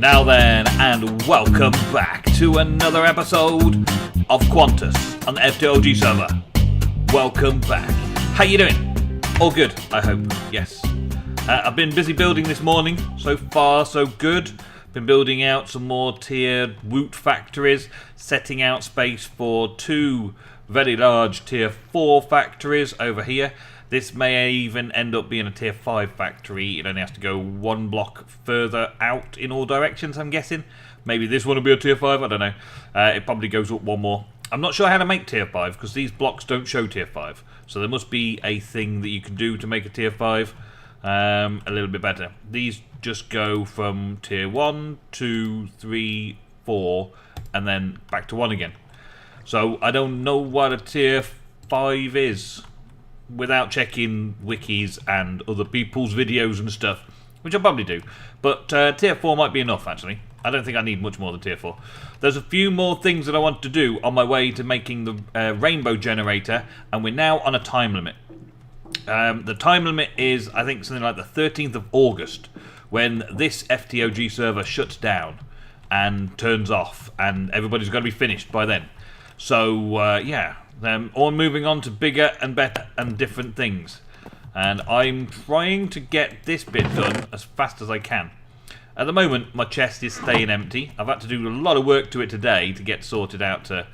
Now then, and welcome back to another episode of Quantus on the E38 server. Welcome back. How you doing? All good, I hope. Yes. I've been busy building this morning. So far, so good. Been building out some more tier woot factories, setting out space for 2 very large tier 4 factories over here. This may even end up being a tier 5 factory. It only has to go 1 block further out in all directions, I'm guessing. Maybe this one will be a tier 5, I don't know. It probably goes up 1 more. I'm not sure how to make tier 5 because these blocks don't show tier 5. So there must be a thing that you can do to make a tier 5 a little bit better. These just go from tier 1, 2, 3, 4 and then back to 1 again. So I don't know what a tier 5 is without checking wikis and other people's videos and stuff, which I probably do. But tier 4 might be enough, actually. I don't think I need much more than tier 4. There's a few more things that I want to do on my way to making the rainbow generator, and we're now on a time limit. The time limit is, I think, something like the 13th of August, when this FTOG server shuts down and turns off, and everybody's got to be finished by then. So, yeah. Or moving on to bigger and better and different things. And I'm trying to get this bit done as fast as I can. At the moment, my chest is staying empty. I've had to do a lot of work to it today to get sorted out, to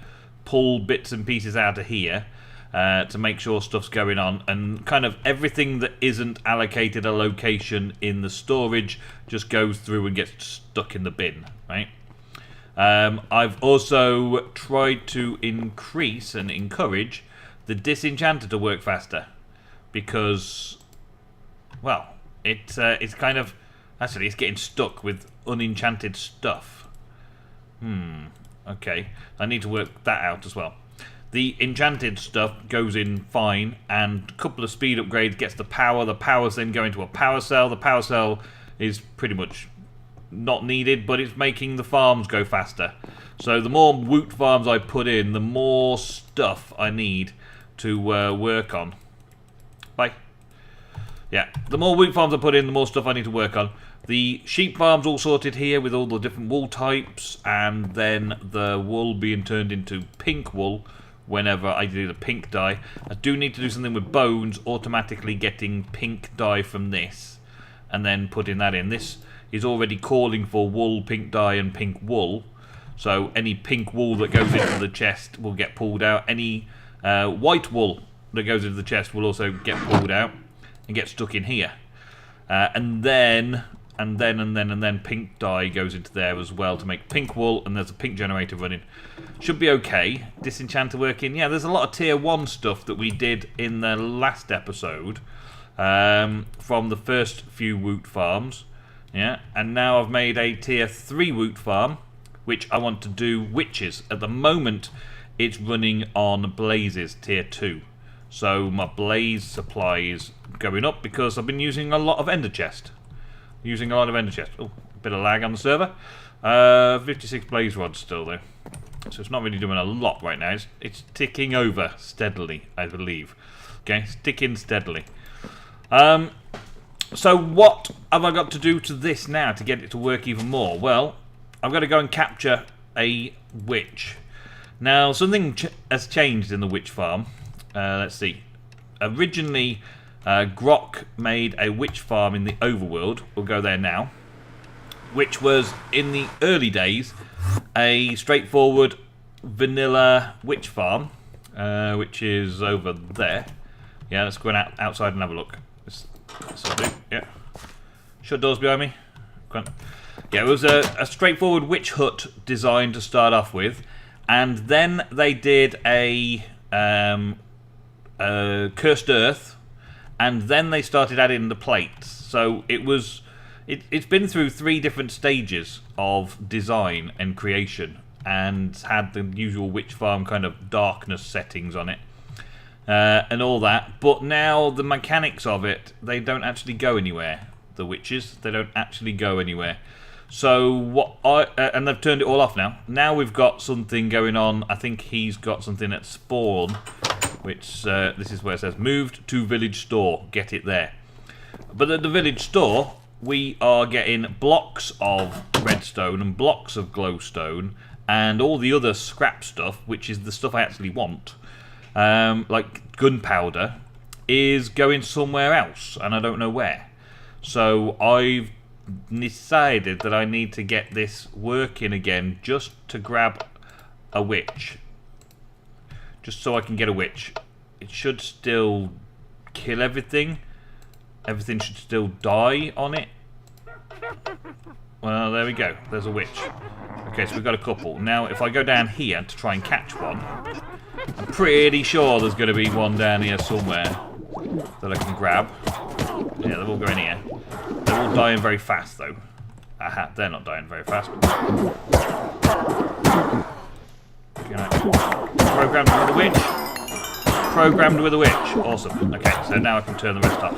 pull bits and pieces out of here, to make sure stuff's going on. And kind of everything that isn't allocated a location in the storage just goes through and gets stuck in the bin, right? I've also tried to increase and encourage the disenchanter to work faster because, well, it's kind of, actually it's getting stuck with unenchanted stuff. Okay, I need to work that out as well. The enchanted stuff goes in fine, and a couple of speed upgrades gets the powers then go into a power cell. The power cell is pretty much not needed, but it's making the farms go faster. So the more woot farms I put in, the more stuff I need to work on. Bye. Yeah, the more woot farms I put in, the more stuff I need to work on. The sheep farm's all sorted here with all the different wool types, and then the wool being turned into pink wool whenever I do the pink dye. I do need to do something with bones, automatically getting pink dye from this, and then putting that in. This is already calling for wool, pink dye and pink wool, so any pink wool that goes into the chest will get pulled out. Any white wool that goes into the chest will also get pulled out and get stuck in here, and then pink dye goes into there as well to make pink wool, and there's a pink generator running. Should be okay. Disenchanter working. Yeah, there's a lot of tier 1 stuff that we did in the last episode from the first few woot farms. Yeah, and now I've made a tier 3 woot farm, which I want to do witches. At the moment, it's running on blazes tier 2. So my blaze supply is going up because I've been using a lot of ender chest. Oh, a bit of lag on the server. 56 blaze rods still though. So it's not really doing a lot right now. It's ticking over steadily, I believe. Okay, it's ticking steadily. So what have I got to do to this now to get it to work even more? Well, I've got to go and capture a witch. Now, something has changed in the witch farm. Let's see. Originally, Grok made a witch farm in the overworld. We'll go there now. Which was, in the early days, a straightforward vanilla witch farm. Which is over there. Yeah, let's go outside and have a look. This'll do, yeah. Shut doors behind me. Come on. Yeah, it was a straightforward witch hut design to start off with, and then they did a cursed earth, and then they started adding the plates. So it's been through 3 different stages of design and creation, and had the usual witch farm kind of darkness settings on it. And all that, but now the mechanics of it, they don't actually go anywhere. The witches, they don't actually go anywhere. So and they've turned it all off now. Now we've got something going on. I think he's got something at spawn, which this is where it says moved to village store. Get it there. But at the village store, we are getting blocks of redstone and blocks of glowstone and all the other scrap stuff, which is the stuff I actually want, like gunpowder, is going somewhere else, and I don't know where. So I've decided that I need to get this working again, just to grab a witch. Just so I can get a witch. It should still kill everything. Everything should still die on it. Well, there we go. There's a witch. Okay, so we've got a couple. Now, if I go down here to try and catch one, I'm pretty sure there's going to be one down here somewhere that I can grab. Yeah, they're all going here. They're all dying very fast, though. Aha, they're not dying very fast. Programmed with a witch. Programmed with a witch. Awesome. Okay, so now I can turn the rest off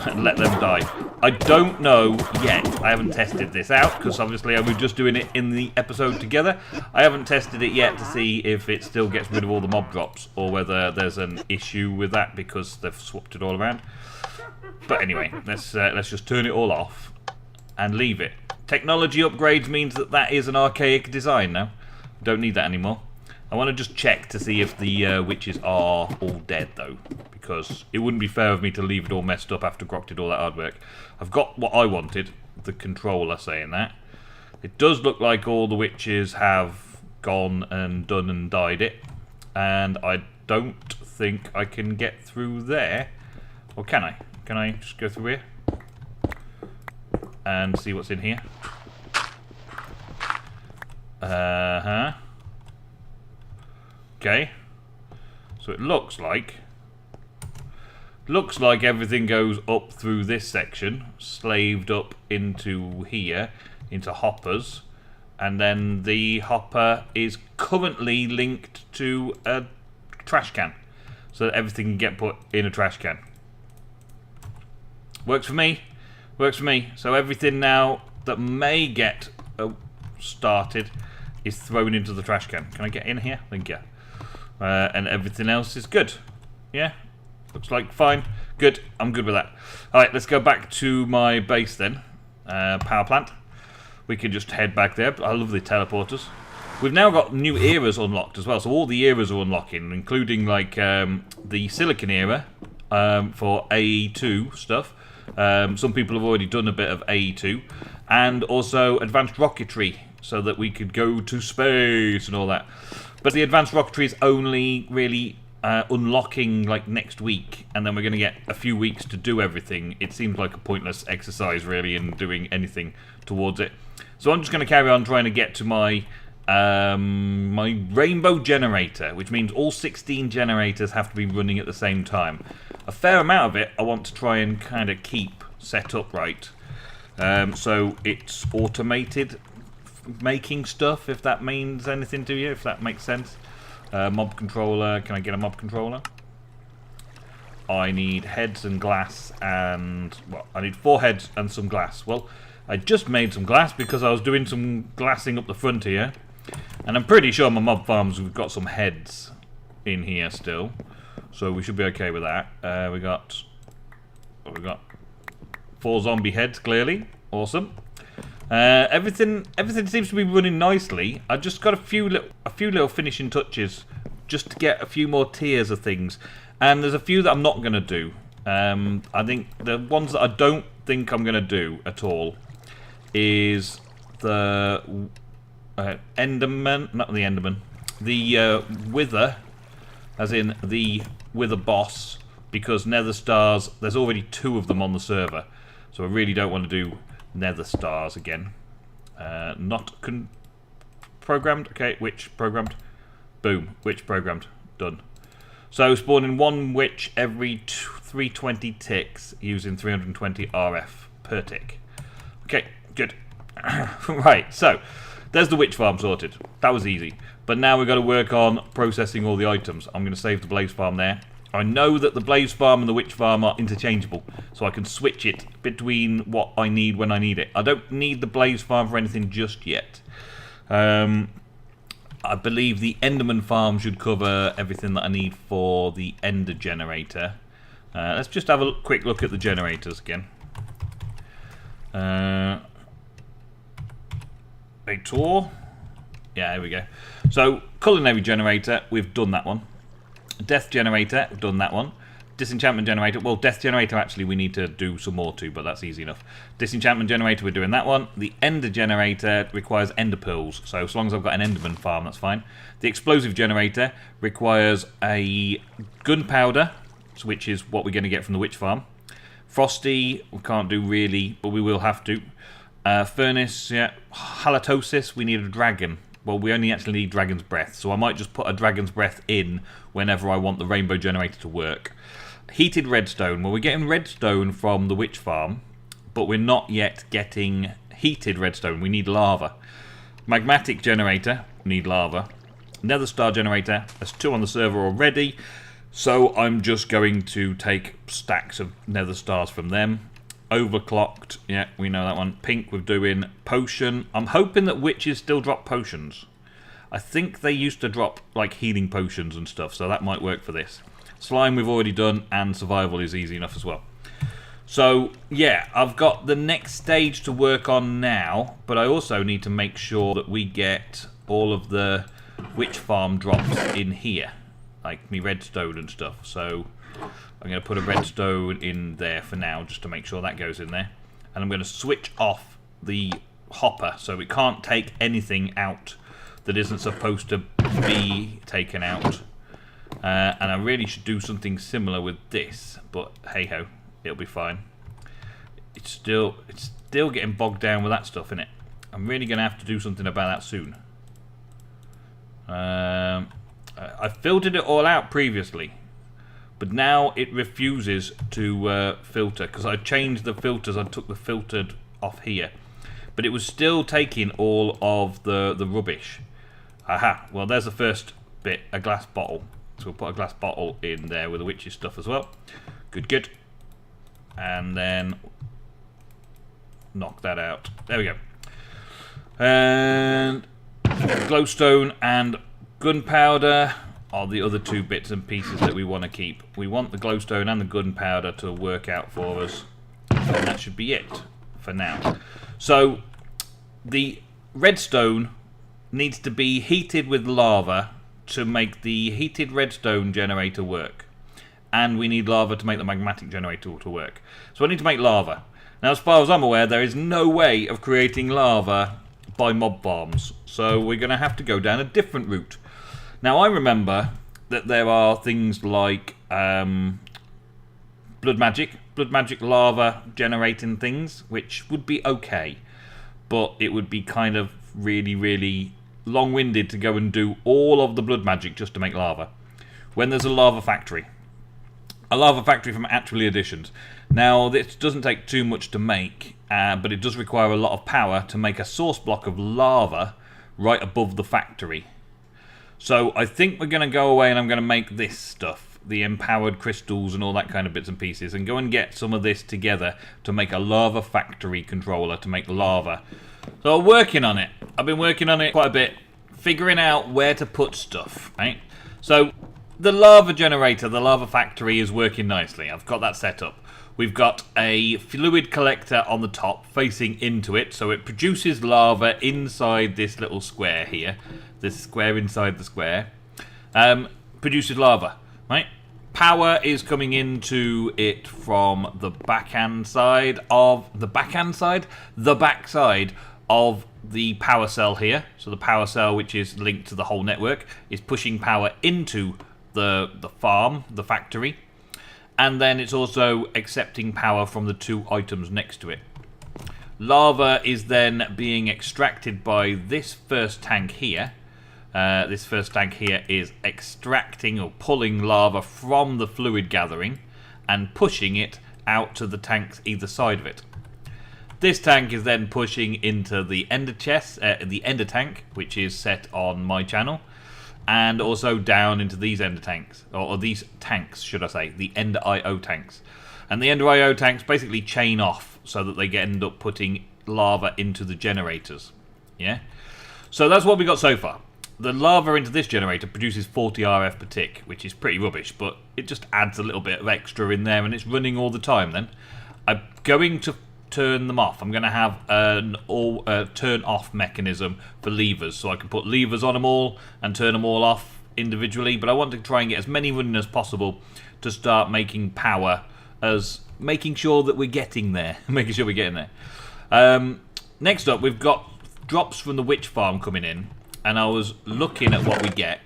and let them die. I don't know yet. I haven't tested this out because obviously I was just doing it in the episode together. I haven't tested it yet to see if it still gets rid of all the mob drops or whether there's an issue with that because they've swapped it all around. But anyway, let's just turn it all off and leave it. Technology upgrades means that is an archaic design now. Don't need that anymore. I want to just check to see if the witches are all dead, though, because it wouldn't be fair of me to leave it all messed up after Grok did all that hard work. I've got what I wanted, the controller saying that. It does look like all the witches have gone and done and died it, and I don't think I can get through there. Or can I? Can I just go through here and see what's in here? Uh-huh. Okay, so it looks like everything goes up through this section, slaved up into here, into hoppers, and then the hopper is currently linked to a trash can, so that everything can get put in a trash can. Works for me. Works for me. So everything now that may get started is thrown into the trash can. Can I get in here? Thank you. And everything else is good. Yeah, looks like fine. Good, I'm good with that. Alright, let's go back to my base then. Power plant. We can just head back there. I love the teleporters. We've now got new eras unlocked as well, so all the eras are unlocking, including like the silicon era for AE2 stuff. Some people have already done a bit of AE2, and also advanced rocketry, so that we could go to space and all that. But the advanced rocketry is only really unlocking like next week, and then we're going to get a few weeks to do everything. It seems like a pointless exercise really in doing anything towards it. So I'm just going to carry on trying to get to my my rainbow generator, which means all 16 generators have to be running at the same time. A fair amount of it I want to try and kind of keep set up right. So it's automated making stuff, if that means anything to you, if that makes sense. Mob controller, can I get a mob controller? I need heads and glass and, well, I need 4 heads and some glass. Well, I just made some glass because I was doing some glassing up the front here, and I'm pretty sure my mob farms have got some heads in here still, so we should be okay with that. We got 4 zombie heads, clearly. Awesome. Everything seems to be running nicely. I just got a few little finishing touches just to get a few more tiers of things, and there's a few that I'm not going to do. I think the ones that I don't think I'm going to do at all is the Enderman, not the Enderman, the Wither, as in the Wither boss, because Nether stars, there's already 2 of them on the server, so I really don't want to do Nether stars again. Not programmed. Okay, witch programmed. Boom, witch programmed. Done. So spawning 1 witch every 320 ticks using 320 RF per tick. Okay, good. Right, so there's the witch farm sorted. That was easy. But now we've got to work on processing all the items. I'm going to save the blaze farm there. I know that the blaze farm and the witch farm are interchangeable, so I can switch it between what I need when I need it. I don't need the blaze farm for anything just yet. I believe the Enderman farm should cover everything that I need for the Ender generator. Let's just have a quick look at the generators again. A tour. Yeah, here we go. So, culinary generator, we've done that one. Death generator, we've done that one. Disenchantment generator, well, death generator actually we need to do some more to, but that's easy enough. Disenchantment generator, we're doing that one. The ender generator requires ender pearls, so as long as I've got an enderman farm, that's fine. The explosive generator requires a gunpowder, which is what we're going to get from the witch farm. Frosty, we can't do really, but we will have to. Furnace, yeah. Halitosis, we need a dragon. Well, we only actually need dragon's breath, so I might just put a dragon's breath in whenever I want the rainbow generator to work. Heated redstone, well, we're getting redstone from the witch farm, but we're not yet getting heated redstone. We need lava. Magmatic generator, we need lava. Nether star generator, there's 2 on the server already, so I'm just going to take stacks of nether stars from them. Overclocked, yeah, we know that one. Pink, we're doing potion. I'm hoping that witches still drop potions. I think they used to drop like healing potions and stuff, so that might work for this. Slime we've already done, and survival is easy enough as well. So, yeah, I've got the next stage to work on now, but I also need to make sure that we get all of the witch farm drops in here, like me redstone and stuff. So I'm going to put a redstone in there for now, just to make sure that goes in there. And I'm going to switch off the hopper, so it can't take anything out that isn't supposed to be taken out. And I really should do something similar with this, but hey-ho, it'll be fine. It's still getting bogged down with that stuff, innit? I'm really going to have to do something about that soon. I filtered it all out previously, but now it refuses to filter, because I changed the filters. I took the filtered off here, but it was still taking all of the rubbish. Aha, well there's the first bit, a glass bottle. So we'll put a glass bottle in there with the witch's stuff as well. Good, good. And then knock that out. There we go. And glowstone and gunpowder are the other 2 bits and pieces that we want to keep. We want the glowstone and the gunpowder to work out for us. And that should be it for now. So the redstone needs to be heated with lava to make the heated redstone generator work. And we need lava to make the magmatic generator to work. So I need to make lava. Now, as far as I'm aware, there is no way of creating lava by mob farms. So we're going to have to go down a different route. Now, I remember that there are things like blood magic lava generating things, which would be okay. But it would be kind of really, really long-winded to go and do all of the blood magic just to make lava, when there's a lava factory from Actually Additions. Now, this doesn't take too much to make, but it does require a lot of power to make a source block of lava right above the factory. So I think we're going to go away and I'm going to make this stuff, the empowered crystals and all that kind of bits and pieces, and go and get some of this together to make a lava factory controller to make lava. So I'm working on it. I've been working on it quite a bit, figuring out where to put stuff, right? So the lava generator, the lava factory is working nicely. I've got that set up. We've got a fluid collector on the top facing into it, so it produces lava inside this little square here. This square inside the square produces lava, right? Power is coming into it from the backhand side of the backside of the power cell here. So the power cell, which is linked to the whole network, is pushing power into the farm, the factory, and then it's also accepting power from the 2 items next to it. Lava is then being extracted by this first tank here. This first tank here is extracting or pulling lava from the fluid gathering and pushing it out to the tanks either side of it. This tank is then pushing into the ender chest, the ender tank, which is set on my channel, and also down into these ender tanks, or these tanks, should I say, the ender IO tanks. And the ender IO tanks basically chain off so that they end up putting lava into the generators. Yeah. So that's what we got so far. The lava into this generator produces 40 RF per tick, which is pretty rubbish, but it just adds a little bit of extra in there, and it's running all the time then. I'm going to turn them off. I'm going to have an turn off mechanism for levers, so I can put levers on them all and turn them all off individually, but I want to try and get as many running as possible to start making power, as making sure that we're getting there. Making sure we're getting there. Next up, we've got drops from the witch farm coming in, and I was looking at what we get,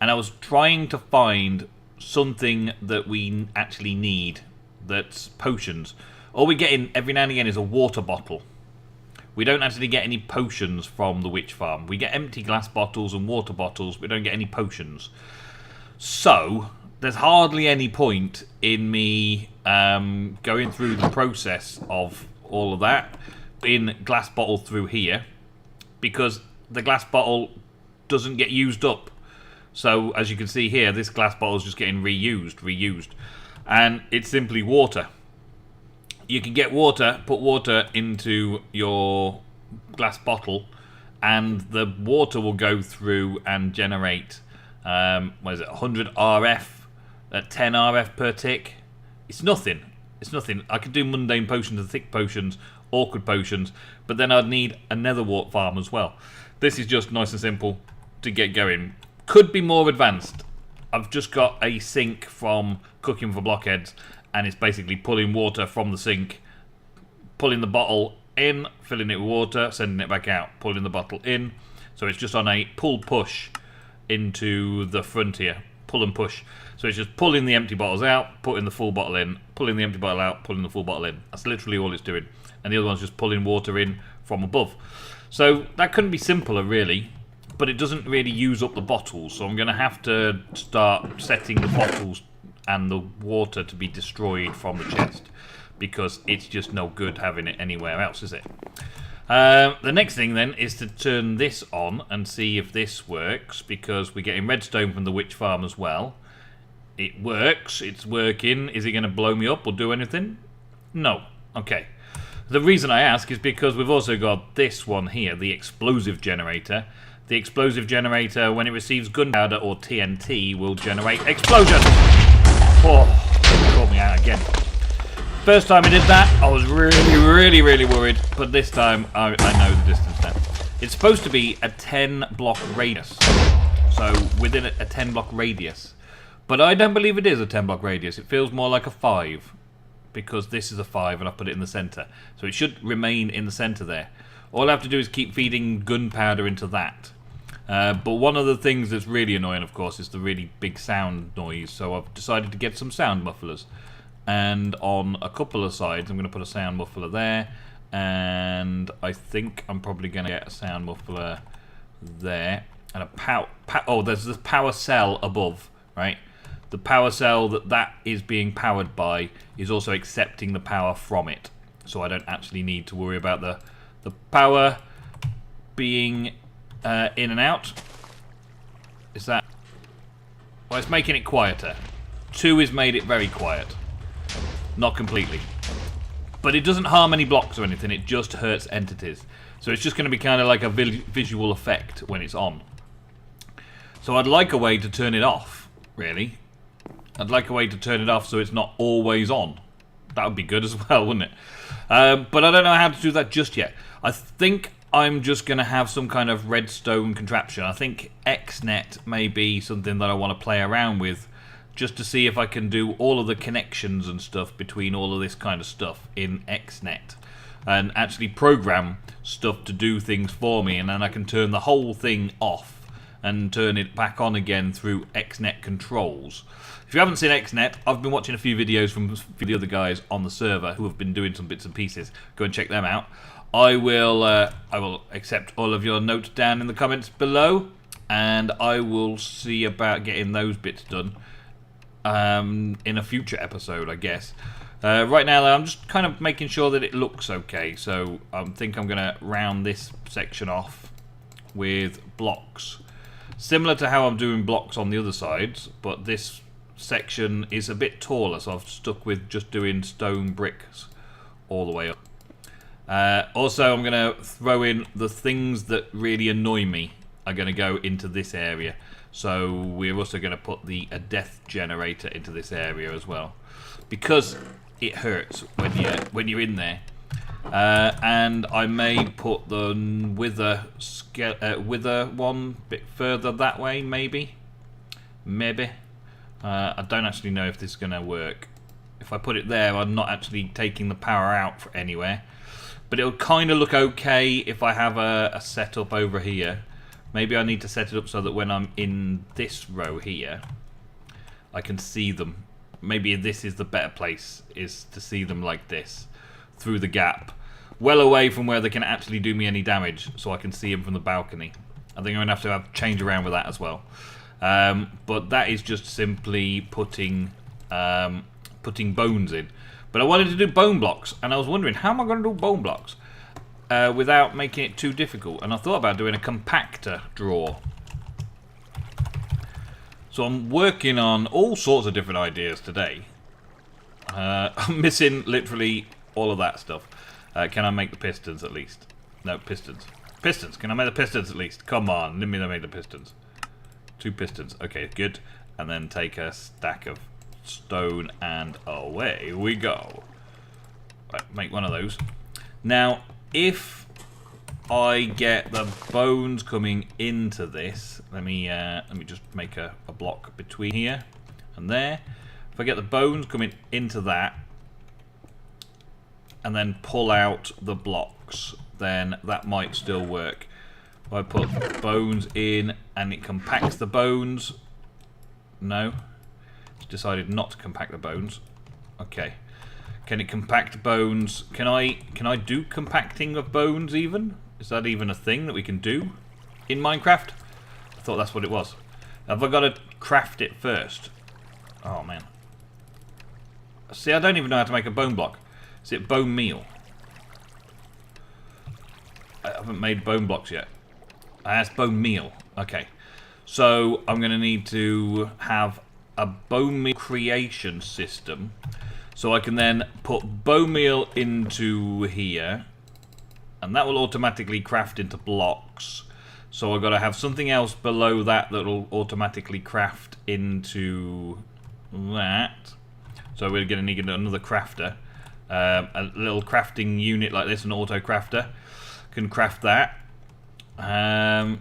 and I was trying to find something that we actually need, that's potions. All we get in every now and again is a water bottle. We don't actually get any potions from the witch farm. We get empty glass bottles and water bottles, we don't get any potions. So there's hardly any point in me going through the process of all of that in glass bottle through here, because the glass bottle doesn't get used up. So as you can see here, this glass bottle is just getting reused, and it's simply water. You can get water, put water into your glass bottle, and the water will go through and generate, what is it, 100 RF at 10 RF per tick. It's nothing. It's nothing. I could do mundane potions and thick potions, awkward potions, but then I'd need a nether wart farm as well. This is just nice and simple to get going. Could be more advanced. I've just got a sink from cooking for blockheads, and it's basically pulling water from the sink, pulling the bottle in, filling it with water, sending it back out, pulling the bottle in. So it's just on a pull-push into the front here. Pull and push. So it's just pulling the empty bottles out, putting the full bottle in, pulling the empty bottle out, pulling the full bottle in. That's literally all it's doing. And the other one's just pulling water in from above. So that couldn't be simpler, really. But it doesn't really use up the bottles. So I'm going to have to start setting the bottles and the water to be destroyed from the chest, because it's just no good having it anywhere else, is it? The next thing then is to turn this on and see if this works, because we're getting redstone from the witch farm as well. It works, it's working. Is it going to blow me up or do anything? No. Okay. The reason I ask is because we've also got this one here, the explosive generator. The explosive generator, when it receives gunpowder or TNT, will generate explosion. Oh, caught me out again. First time I did that, I was really worried, but this time I know the distance now. It's supposed to be a 10 block radius, so within a 10 block radius. But I don't believe it is a 10 block radius. It feels more like a 5, because this is a 5 and I put it in the centre. So it should remain in the centre there. All I have to do is keep feeding gunpowder into that. But one of the things that's really annoying, of course, is the really big sound noise. So I've decided to get some sound mufflers. And on a couple of sides, I'm going to put a sound muffler there. And I think I'm probably going to get a sound muffler there. And a there's this power cell above, right? The power cell that is being powered by is also accepting the power from it. So I don't actually need to worry about the power being in and out. Is that... Well, it's making it quieter. 2 has made it very quiet. Not completely. But it doesn't harm any blocks or anything, it just hurts entities. So it's just going to be kind of like a visual effect when it's on. So I'd like a way to turn it off, really. I'd like a way to turn it off so it's not always on. That would be good as well, wouldn't it? But I don't know how to do that just yet. I think I'm just going to have some kind of redstone contraption. I think XNet may be something that I want to play around with, just to see if I can do all of the connections and stuff between all of this kind of stuff in XNet. And actually program stuff to do things for me, and then I can turn the whole thing off and turn it back on again through XNet controls. If you haven't seen XNet, I've been watching a few videos from the other guys on the server who have been doing some bits and pieces. Go and check them out. I will accept all of your notes down in the comments below, and I will see about getting those bits done in a future episode, I guess. Right now, though, I'm just kind of making sure that it looks okay. So I think I'm going to round this section off with blocks. Similar to how I'm doing blocks on the other sides, but this section is a bit taller, so I've stuck with just doing stone bricks all the way up. Also, I'm going to throw in the things that really annoy me are going to go into this area. So we're also going to put a death generator into this area as well, because it hurts when you're in there. And I may put the wither one a bit further that way, maybe. I don't actually know if this is going to work. If I put it there, I'm not actually taking the power out for anywhere. But it'll kind of look okay if I have a setup over here. Maybe I need to set it up so that when I'm in this row here, I can see them. Maybe this is the better place, is to see them like this, through the gap. Well away from where they can actually do me any damage, so I can see them from the balcony. I think I'm going to have change around with that as well. But that is just simply putting bones in. But I wanted to do bone blocks, and I was wondering, how am I going to do bone blocks without making it too difficult? And I thought about doing a compactor drawer. So I'm working on all sorts of different ideas today. I'm missing literally all of that stuff. Can I make the pistons at least? No, pistons. Pistons! Can I make the pistons at least? Come on, let me make the pistons. 2 pistons. Okay, good. And then take a stack of stone and away we go. Right, make one of those. Now, if I get the bones coming into this, let me just make a block between here and there. If I get the bones coming into that and then pull out the blocks, then that might still work. If I put bones in and it compacts the bones. No, it's decided not to compact the bones. Okay, can it compact bones? Can I do compacting of bones even? Is that even a thing that we can do in Minecraft? I thought that's what it was. Have I got to craft it first? Oh man. See, I don't even know how to make a bone block. Is it bone meal? I haven't made bone blocks yet. That's bone meal. Okay. So I'm going to need to have a bone meal creation system. So I can then put bone meal into here. And that will automatically craft into blocks. So I've got to have something else below that that will automatically craft into that. So we're going to need another crafter. A little crafting unit like this, an auto crafter. Can craft that. I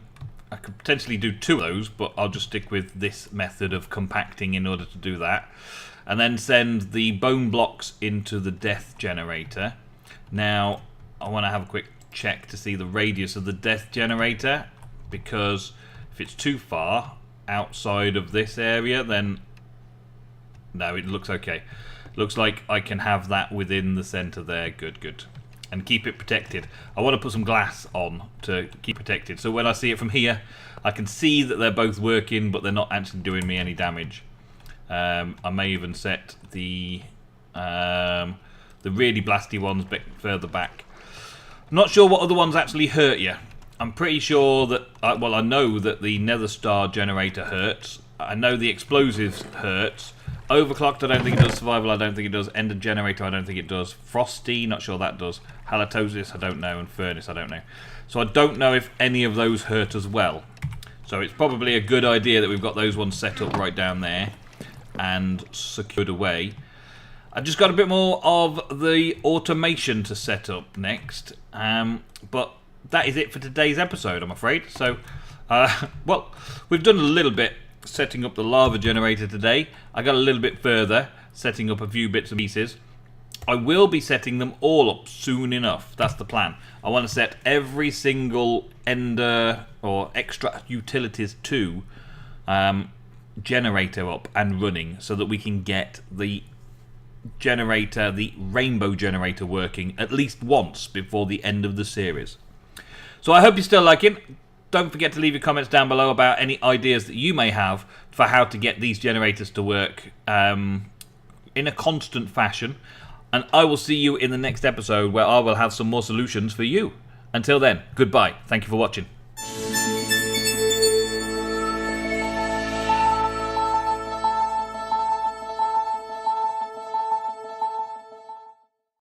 could potentially do 2 of those, but I'll just stick with this method of compacting in order to do that. And then send the bone blocks into the death generator. Now, I want to have a quick check to see the radius of the death generator, because if it's too far outside of this area, then no, it looks okay. Looks like I can have that within the center there. Good, good. And keep it protected. I want to put some glass on to keep protected, so when I see it from here, I can see that they're both working, but they're not actually doing me any damage. I may even set the really blasty ones a bit further back. I'm not sure what other ones actually hurt you. I'm pretty sure that, well, I know that the Nether Star generator hurts. I know the explosives hurts. Overclocked, I don't think it does. Survival, I don't think it does. Ender generator, I don't think it does. Frosty, not sure that does. Halitosis, I don't know. And furnace, I don't know. So I don't know if any of those hurt as well. So it's probably a good idea that we've got those ones set up right down there and secured away. I've just got a bit more of the automation to set up next. But that is it for today's episode, I'm afraid. So, well, we've done a little bit setting up the lava generator today. I got a little bit further, setting up a few bits and pieces. I will be setting them all up soon enough. That's the plan. I want to set every single ender or extra utilities 2 generator up and running, so that we can get the generator, the rainbow generator, working at least once before the end of the series. So I hope you still like it. Don't forget to leave your comments down below about any ideas that you may have for how to get these generators to work in a constant fashion. And I will see you in the next episode, where I will have some more solutions for you. Until then, goodbye. Thank you for watching.